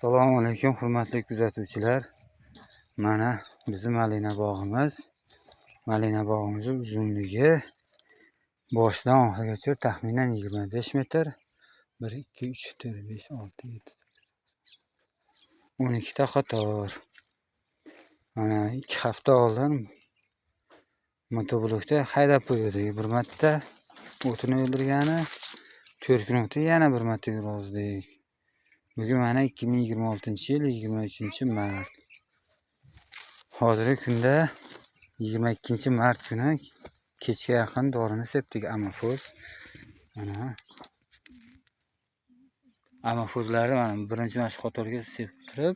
Assalomu alaykum hurmatli kuzatuvchilar. Mana bizim malina bog'imiz. Malina bog'imiz uzunligi boshdan oxirigacha taxminan 25 metr. 1 2 3 4 5 6 7 12 ta qator. Mana 2 hafta oldin motoblokda haydab qo'ydik. Bir marta o'tini o'ldirgani, 4 kun o'tib yana bir marta yurg'izdik. Bugün mana 2026-yil 23-mart. Hozirgi kunda 22-mart kuni kechga yaqin dorini sepdik, amafuz. Mana amafuzlarni mana birinchi mana shu qatorga sepib turib,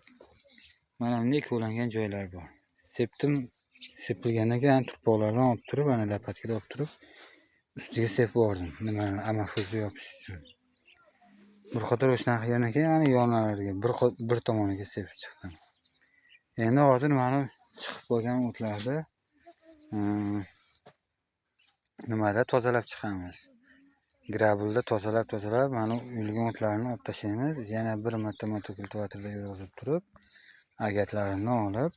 mana bunday ko'langan joylar bor. Sepdim, sepilgandan keyin turpoqlardan olib turib, mana lapatga olib turib, ustiga sepib yubordim. Nima amafuzni yopish uchun. Bir qator o'shanaqa qilgandan keyin mana yonlariga bir tomoniga sepib chiqdim. Endi hozir mana chiqib qolgan o'tlarni nimada tozalab chiqamiz. Grabulda tozalab mana o'lgan o'tlarni olib tashlaymiz. Yana bir marta motokultivatorda yurg'izib turib, agatlarini olib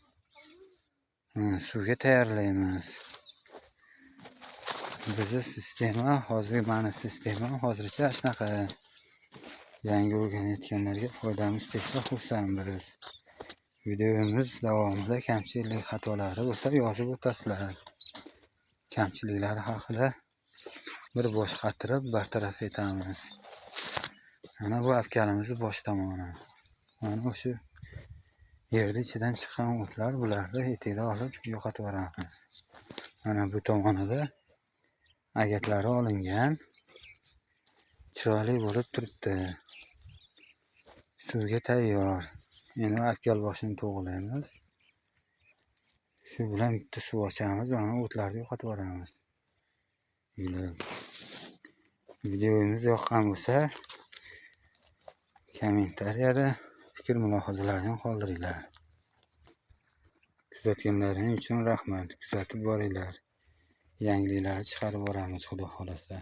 suvga tayyorlaymiz. Bizning sistema hozircha shunaqa. Yangi o'rganayotganlarga foydamiz tegsa xursand bo'lamiz. Videomiz davomida kamchilik xatolari bo'lsa yozib o'tasizlar. Kamchiliklari haqida bir bosh qatirib bartaraf etamiz. Mana bu avkalimizning bosh tomoni. Mana o'sha yerda ichidan chiqqan o'tlar, bularni etikda olib yo'qotib yuboramiz. Mana bu tomonida agatlari olingan, chiroyli bo'lib turibdi. Suvga tayyor. Endi avkal boshini to'g'rilaymiz. Shu bilan bitta suv ochamiz, mana o'tlarni yo'qotib yuboramiz. Videomiz yoqqan bo'lsa, kommentariyada fikr mulohazalaringizni qoldiringlar. Kuzatganlaringiz uchun rahmat. Kuzatib boringlar. Yangiliklarni chiqarib boramiz, xudo xolasa.